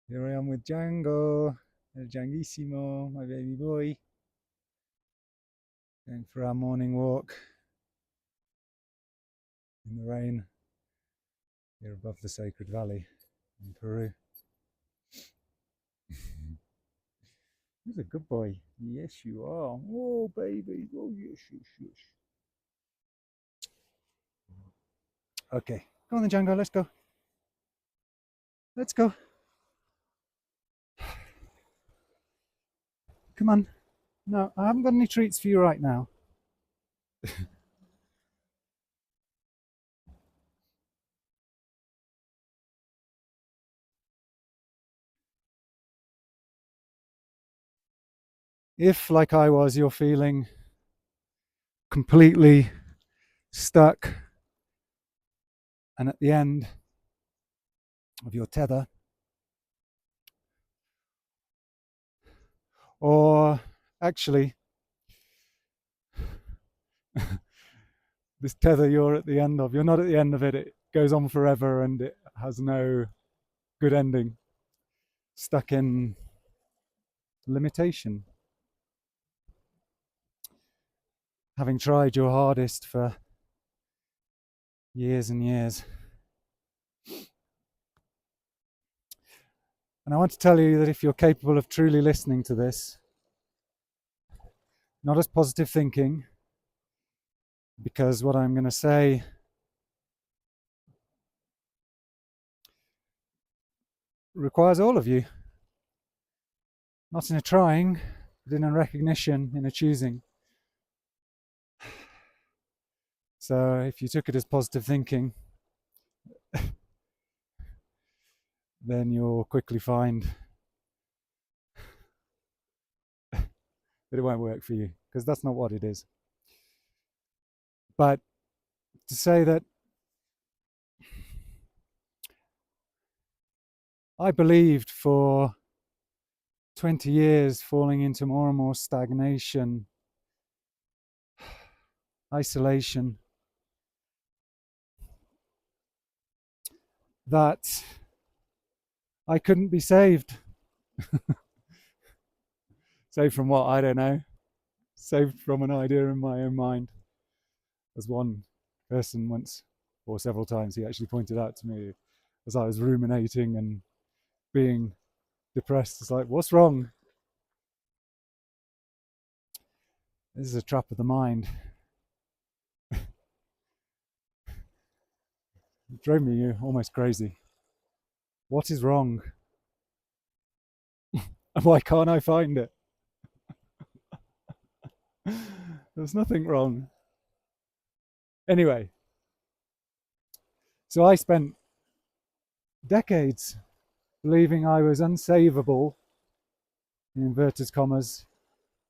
Here I am with Django, Djanguissimo, my baby boy, going for our morning walk in the rain here above the Sacred Valley in Peru. He's a good boy. Yes, you are. Oh, baby. Oh, yes, yes, yes. Okay, go on then, Django. Let's go. Let's go. Come on. No, I haven't got any treats for you right now. If, like I was, you're feeling completely stuck and at the end of your tether, or actually, this tether you're at the end of, you're not at the end of it, it goes on forever and it has no good ending, stuck in limitation, having tried your hardest for years and years. And I want to tell you that if you're capable of truly listening to this, not as positive thinking, because what I'm going to say requires all of you, not in a trying, but in a recognition, in a choosing. So if you took it as positive thinking, then you'll quickly find that it won't work for you, because that's not what it is. But to say that I believed for 20 years, falling into more and more stagnation, isolation, that I couldn't be saved. Saved from what? I don't know. Saved from an idea in my own mind. As one person once, or several times, he actually pointed out to me as I was ruminating and being depressed. It's like, what's wrong? This is a trap of the mind. It drove me almost crazy. What is wrong? And why can't I find it? There's nothing wrong. Anyway, so I spent decades believing I was unsavable, in inverted commas,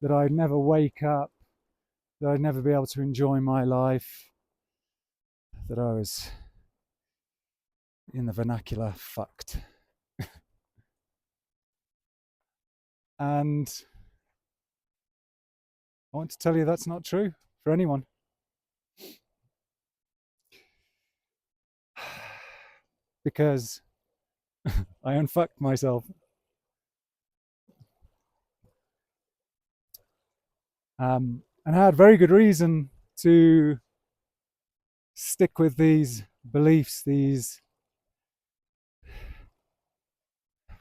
that I'd never wake up, that I'd never be able to enjoy my life, that I was, in the vernacular, fucked. And I want to tell you that's not true for anyone. Because I unfucked myself. And I had very good reason to stick with these beliefs, these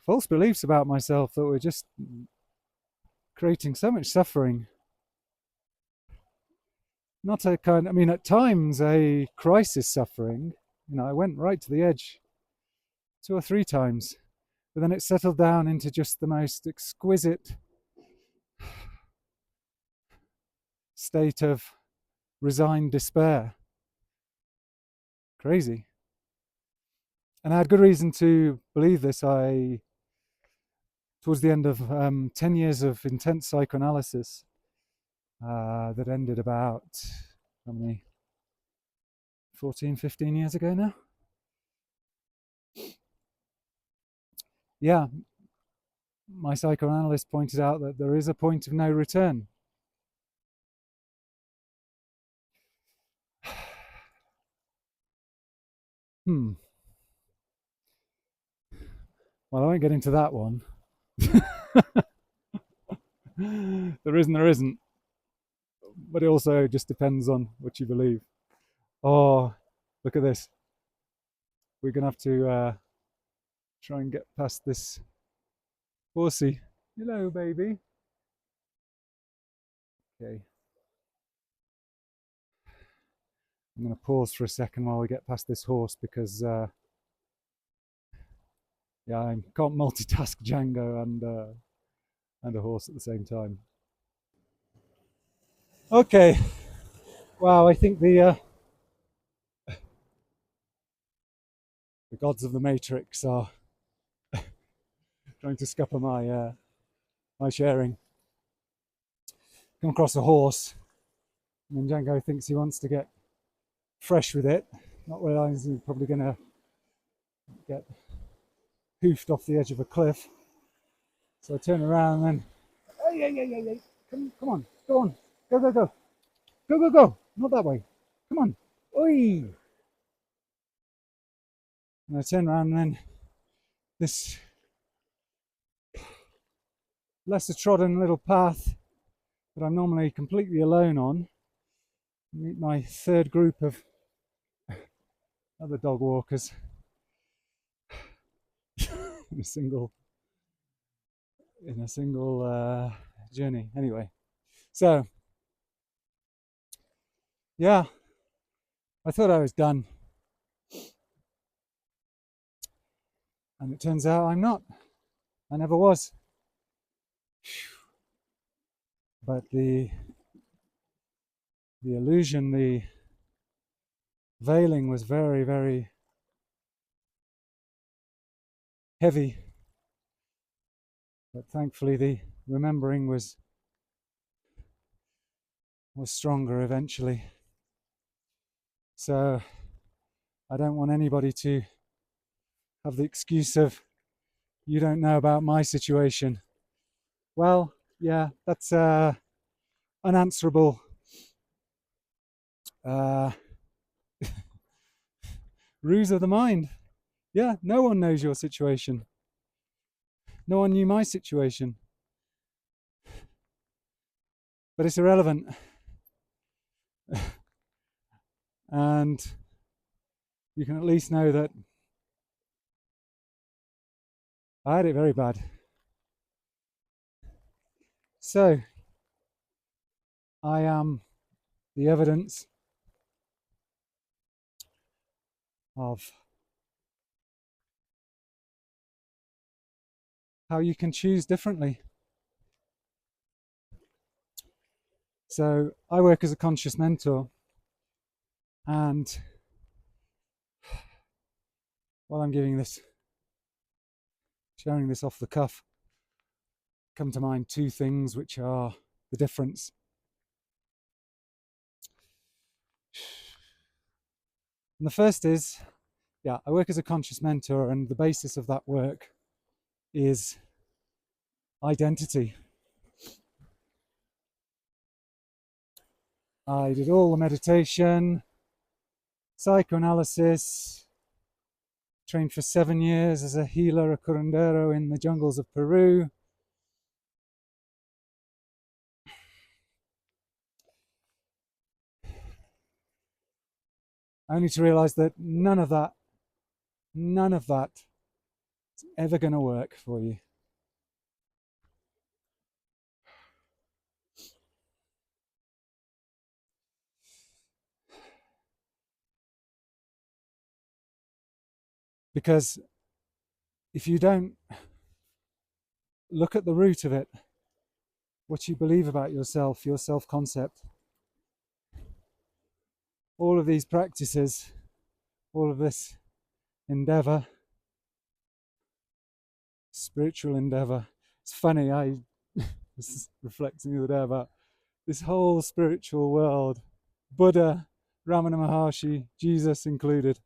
false beliefs about myself that were just creating so much suffering. Not a kind, I mean, at times a crisis suffering. You know, I went right to the edge 2 or 3 times, but then it settled down into just the most exquisite state of resigned despair. Crazy. And I had good reason to believe this. Towards the end of 10 years of intense psychoanalysis, that ended about, how many, 14, 15 years ago now? Yeah, my psychoanalyst pointed out that there is a point of no return. Hmm. Well, I won't get into that one. There isn't. But it also just depends on what you believe. Oh, look at this. We're going to have to try and get past this horsey. Hello, baby. Okay. I'm going to pause for a second while we get past this horse because, yeah, I can't multitask Django and a horse at the same time. Okay. Wow, I think the gods of the Matrix are trying to scupper my sharing. Come across a horse, and then Django thinks he wants to get fresh with it, not realizing he's probably going to get hoofed off the edge of a cliff. So I turn around and then, hey, come on, go on, go, not that way, come on, oi! And I turn around and then this lesser trodden little path that I'm normally completely alone on, meet my third group of other dog walkers in a single journey. Anyway, so yeah, I thought I was done, and it turns out I'm not. I never was. But the illusion, the veiling was very, very heavy. But thankfully, the remembering was stronger eventually. So I don't want anybody to have the excuse of, you don't know about my situation. Well, yeah, that's unanswerable uh, ruse of the mind. Yeah, no one knows your situation. No one knew my situation. But it's irrelevant. And you can at least know that I had it very bad. So I am the evidence of how you can choose differently. So I work as a conscious mentor, and while I'm sharing this off the cuff, come to mind two things which are the difference. And the first is, yeah, I work as a conscious mentor, and the basis of that work is identity. I did all the meditation, psychoanalysis, trained for 7 years as a healer, a curandero in the jungles of Peru. Only to realize that none of that is ever going to work for you. Because if you don't look at the root of it, what you believe about yourself, your self-concept, all of these practices, all of this endeavor, spiritual endeavor. It's funny, I was reflecting the other day about this whole spiritual world, Buddha, Ramana Maharshi, Jesus included.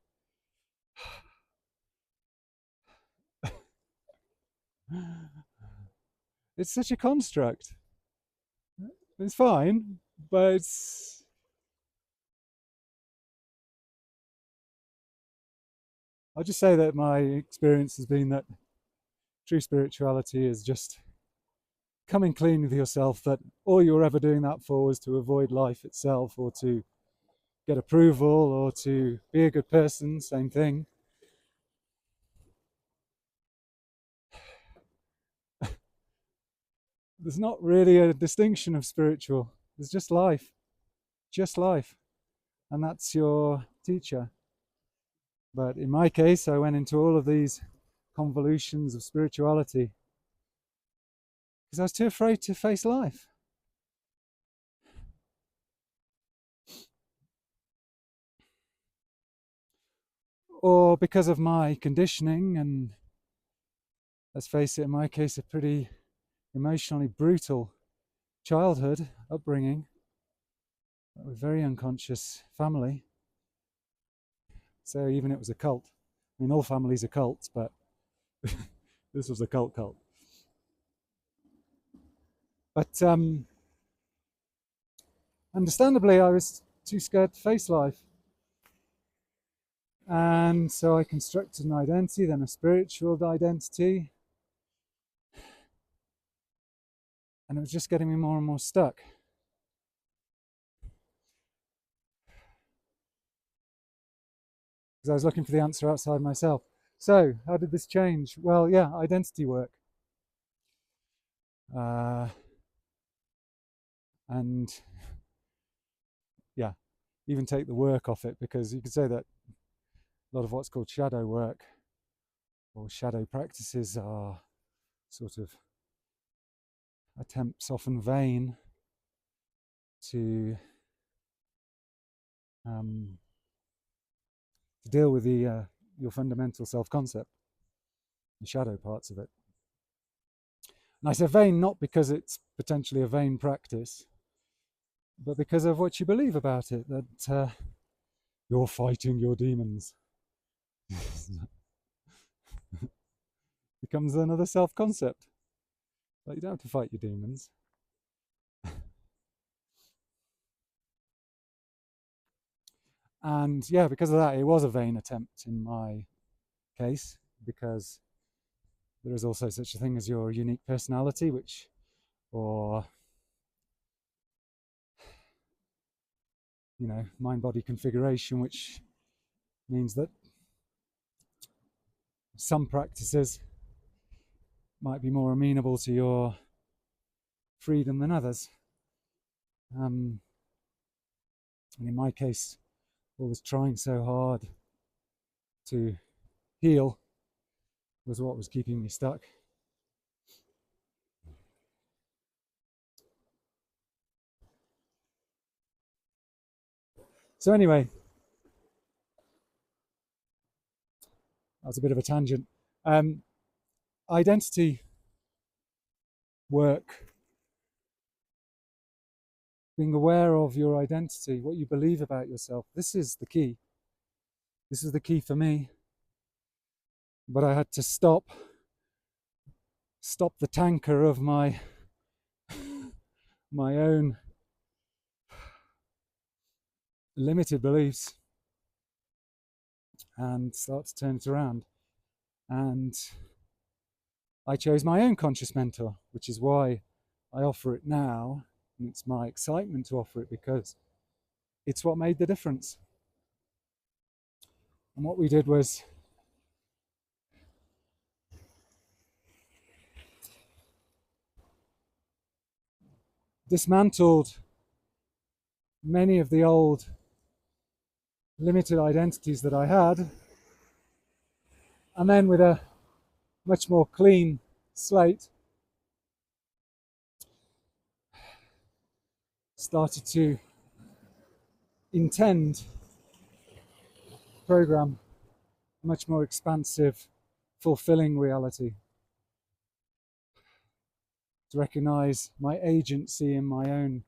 It's such a construct. It's fine, but I'll just say that my experience has been that True spirituality is just coming clean with yourself that all you were ever doing that for was to avoid life itself, or to get approval, or to be a good person, same thing. There's not really a distinction of spiritual. There's just life. Just life. And that's your teacher. But in my case, I went into all of these convolutions of spirituality because I was too afraid to face life. Or because of my conditioning, and let's face it, in my case, a pretty emotionally brutal childhood, upbringing, with a very unconscious family. So even it was a cult. I mean, all families are cults, but this was a cult. But understandably, I was too scared to face life. And so I constructed an identity, then a spiritual identity. And it was just getting me more and more stuck. Because I was looking for the answer outside myself. So, how did this change? Well, yeah, identity work. And yeah, even take the work off it, because you could say that a lot of what's called shadow work or shadow practices are sort of attempts, often vain, to deal with your fundamental self-concept, the shadow parts of it. And I say vain not because it's potentially a vain practice, but because of what you believe about it, that you're fighting your demons. Becomes another self-concept. Like, you don't have to fight your demons. And yeah, because of that, it was a vain attempt in my case, because there is also such a thing as your unique personality, which, or mind-body configuration, which means that some practices might be more amenable to your freedom than others. And in my case, I was trying so hard to heal was what was keeping me stuck. So anyway, that was a bit of a tangent. Identity work, being aware of your identity, what you believe about yourself. This is the key. This is the key for me. But I had to stop the tanker of my own limited beliefs and start to turn it around. And I chose my own conscious mentor, which is why I offer it now. And it's my excitement to offer it, because it's what made the difference. And what we did was dismantled many of the old limited identities that I had, and then with a much more clean slate, started to intend, program a much more expansive, fulfilling reality. To recognize my agency in my own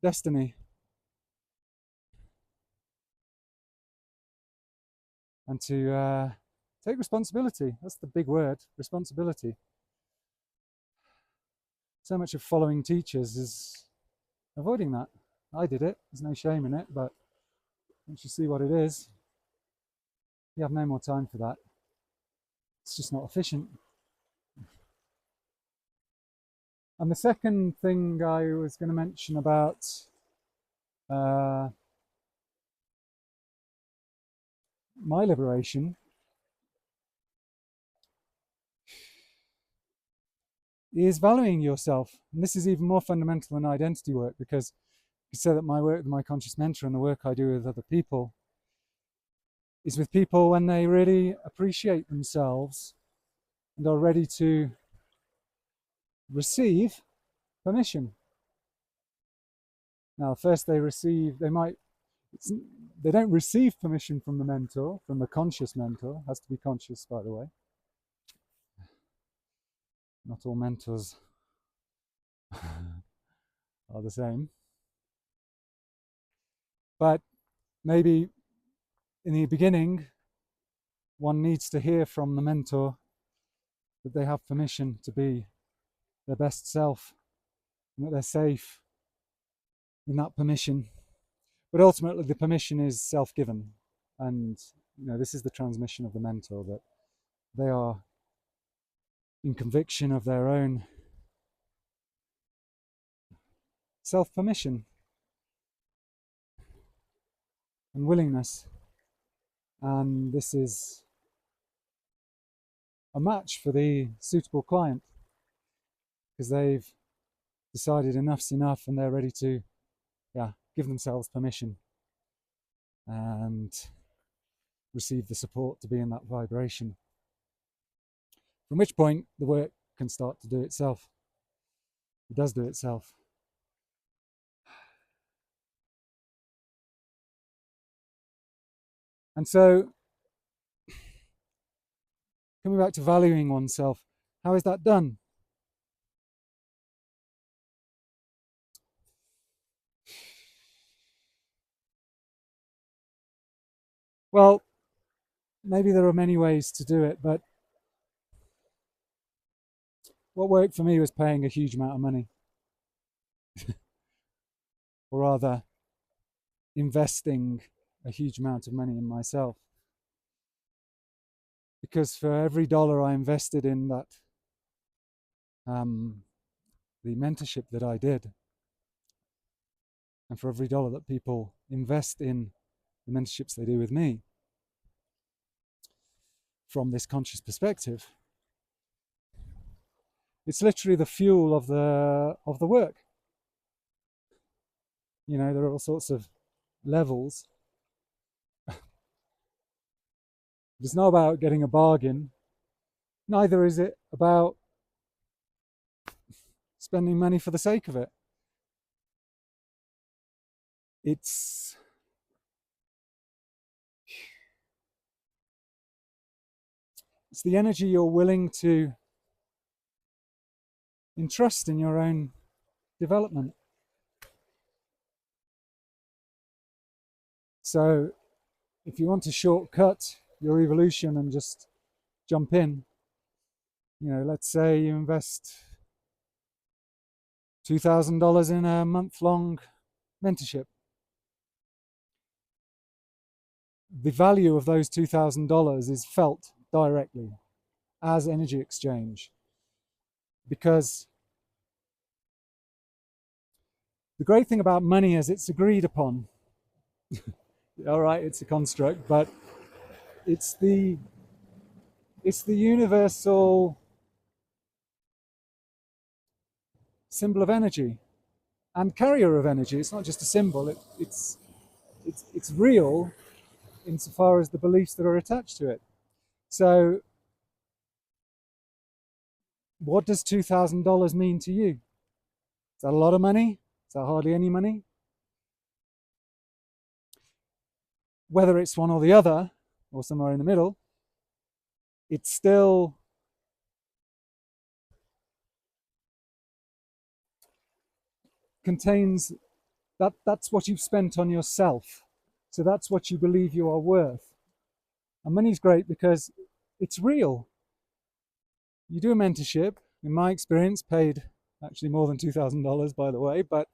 destiny. And to take responsibility. That's the big word, responsibility. So much of following teachers is avoiding that. I did it, there's no shame in it, but once you see what it is, you have no more time for that. It's just not efficient. And the second thing I was going to mention about uh, my liberation is valuing yourself. And this is even more fundamental than identity work, because you say that my work with my conscious mentor and the work I do with other people is with people when they really appreciate themselves and are ready to receive permission. Now, first they don't receive permission from the mentor, from the conscious mentor. It has to be conscious, by the way. Not all mentors are the same. But maybe in the beginning, one needs to hear from the mentor that they have permission to be their best self and that they're safe in that permission. But ultimately, the permission is self-given. And this is the transmission of the mentor, that they are in conviction of their own self-permission and willingness. And this is a match for the suitable client, because they've decided enough's enough and they're ready to give themselves permission and receive the support to be in that vibration. From which point the work can start to do itself. It does do itself. And so, coming back to valuing oneself, how is that done? Well, maybe there are many ways to do it, but what worked for me was paying a huge amount of money. Or rather, investing a huge amount of money in myself. Because for every dollar I invested in that, the mentorship that I did, and for every dollar that people invest in the mentorships they do with me, from this conscious perspective, it's literally the fuel of the work. There are all sorts of levels. It's not about getting a bargain. Neither is it about spending money for the sake of it. It's the energy you're willing to entrust in your own development. So if you want to shortcut your evolution and just jump in, let's say you invest $2,000 in a month-long mentorship. The value of those $2,000 is felt directly as energy exchange, because the great thing about money is it's agreed upon. All right, it's a construct, but it's the universal symbol of energy and carrier of energy. It's not just a symbol, it's real insofar as the beliefs that are attached to it. So what does $2,000 mean to you? Is that a lot of money? Is that hardly any money? Whether it's one or the other, or somewhere in the middle, it still contains that's what you've spent on yourself. So that's what you believe you are worth. And money's great because it's real. You do a mentorship, in my experience, paid actually more than $2,000, by the way, but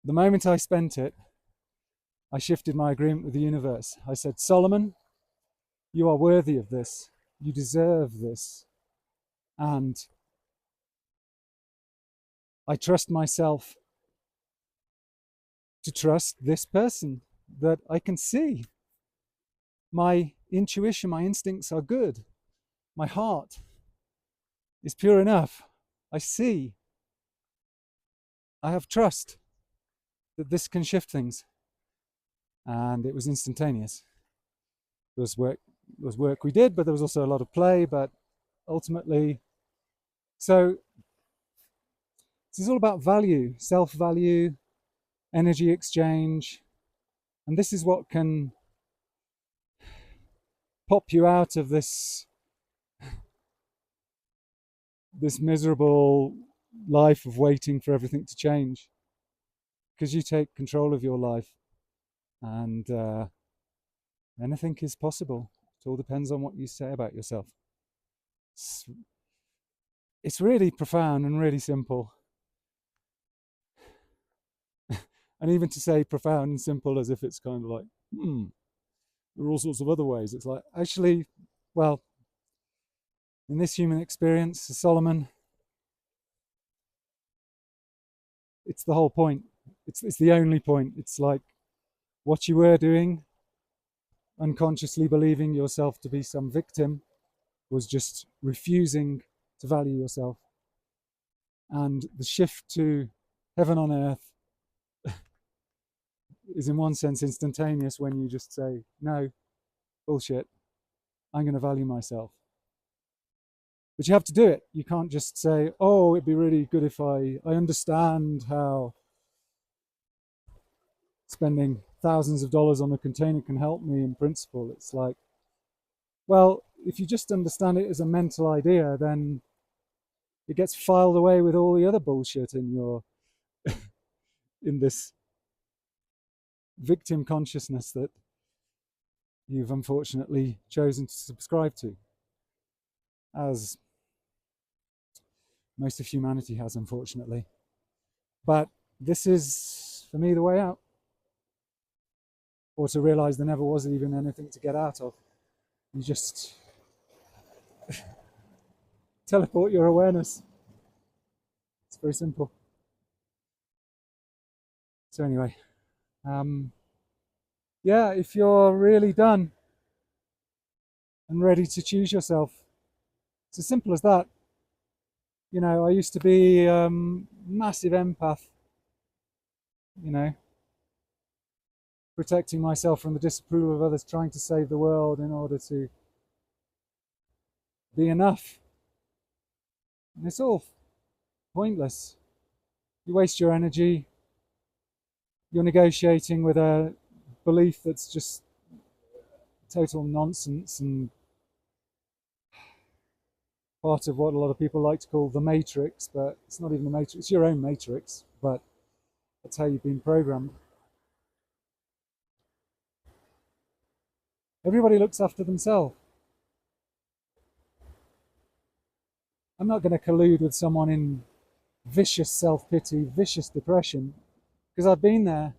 the moment I spent it, I shifted my agreement with the universe. I said, Solomon, you are worthy of this. You deserve this. And I trust myself to trust this person that I can see. My intuition, my instincts are good. My heart is pure enough. I see. I have trust that this can shift things. And it was instantaneous. There was work we did, but there was also a lot of play. But ultimately, so this is all about value, self-value, energy exchange, and this is what can pop you out of this miserable life of waiting for everything to change, because you take control of your life, and anything is possible. It all depends on what you say about yourself. It's really profound and really simple. And even to say profound and simple as if it's kind of like, there are all sorts of other ways. It's like, actually, well, in this human experience, Solomon, it's the whole point. It's the only point. It's like what you were doing, unconsciously believing yourself to be some victim, was just refusing to value yourself. And the shift to heaven on earth is in one sense instantaneous when you just say, no, bullshit, I'm going to value myself. But you have to do it. You can't just say, oh, it'd be really good if I understand how spending thousands of dollars on a container can help me in principle. It's like, well, if you just understand it as a mental idea, then it gets filed away with all the other bullshit in your in this victim consciousness that you've unfortunately chosen to subscribe to, as most of humanity has, unfortunately. But this is, for me, the way out. Or to realize there never was even anything to get out of. You just teleport your awareness. It's very simple. So anyway, yeah, if you're really done and ready to choose yourself, it's as simple as that. You know, I used to be massive empath, you know, protecting myself from the disapproval of others, trying to save the world in order to be enough. And it's all pointless. You waste your energy. You're negotiating with a belief that's just total nonsense and part of what a lot of people like to call the matrix, but it's not even the matrix, it's your own matrix, but that's how you've been programmed. Everybody looks after themselves. I'm not going to collude with someone in vicious self-pity, vicious depression, because I've been there.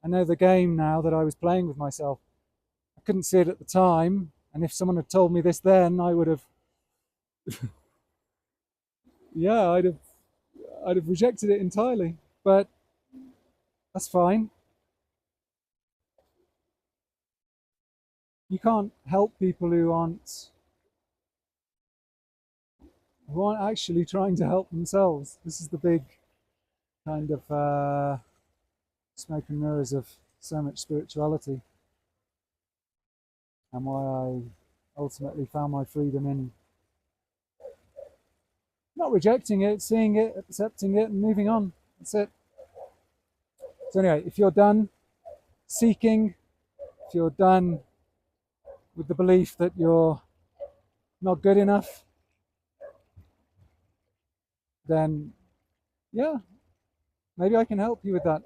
I know the game now that I was playing with myself. I couldn't see it at the time, and if someone had told me this then, I would have, yeah, I'd have rejected it entirely. But that's fine. You can't help people who aren't actually trying to help themselves. This is the big kind of smoke and mirrors of so much spirituality, and why I ultimately found my freedom in not rejecting it, seeing it, accepting it, and moving on. That's it. So anyway, if you're done seeking, if you're done with the belief that you're not good enough, then yeah, maybe I can help you with that.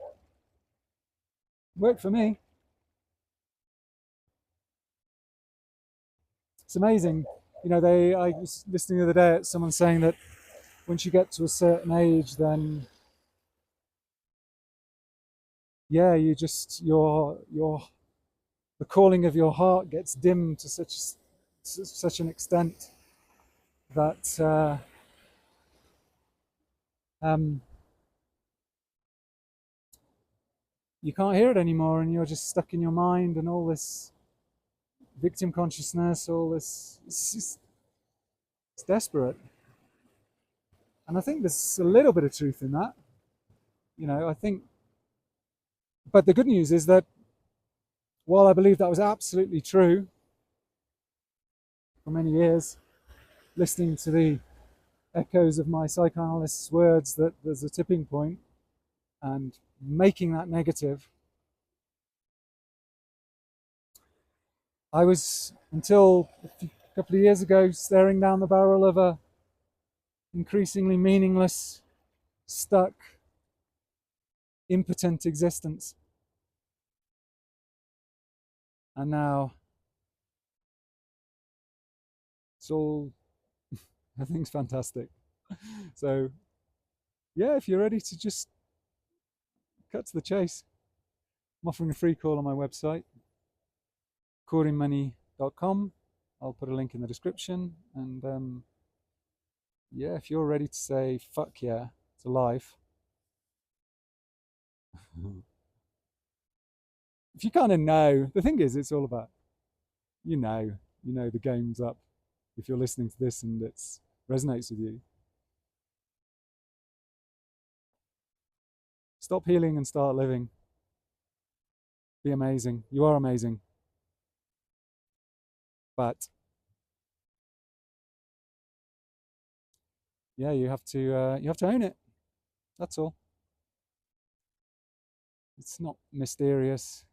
Worked for me. It's amazing. You know, I was listening the other day at someone saying that once you get to a certain age, then yeah, the calling of your heart gets dimmed to such an extent that you can't hear it anymore, and you're just stuck in your mind, and all this victim consciousness, all this, it's desperate. And I think there's a little bit of truth in that. I think, but the good news is that while I believe that was absolutely true for many years, listening to the echoes of my psychoanalyst's words that there's a tipping point and making that negative, I was, until a couple of years ago, staring down the barrel of a increasingly meaningless, stuck, impotent existence. And now it's all, everything's fantastic. So, yeah, if you're ready to just cut to the chase, I'm offering a free call on my website, coringmoney.com. I'll put a link in the description. And yeah, if you're ready to say, fuck yeah, to life, if you kind of know, the thing is, it's all about, you know, the game's up. If you're listening to this and it resonates with you, stop healing and start living. Be amazing. You are amazing. But yeah, you have to own it. That's all. It's not mysterious.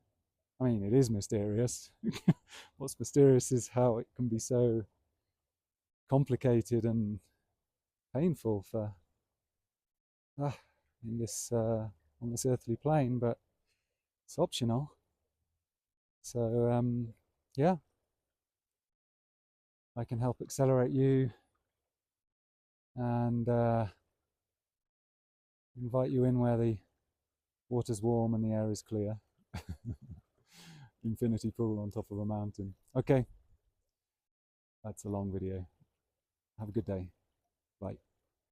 I mean, it is mysterious. What's mysterious is how it can be so complicated and painful for in this on this earthly plane, but it's optional. So yeah, I can help accelerate you and invite you in where the water's warm and the air is clear. Infinity pool on top of a mountain. Okay, that's a long video. Have a good day. Bye.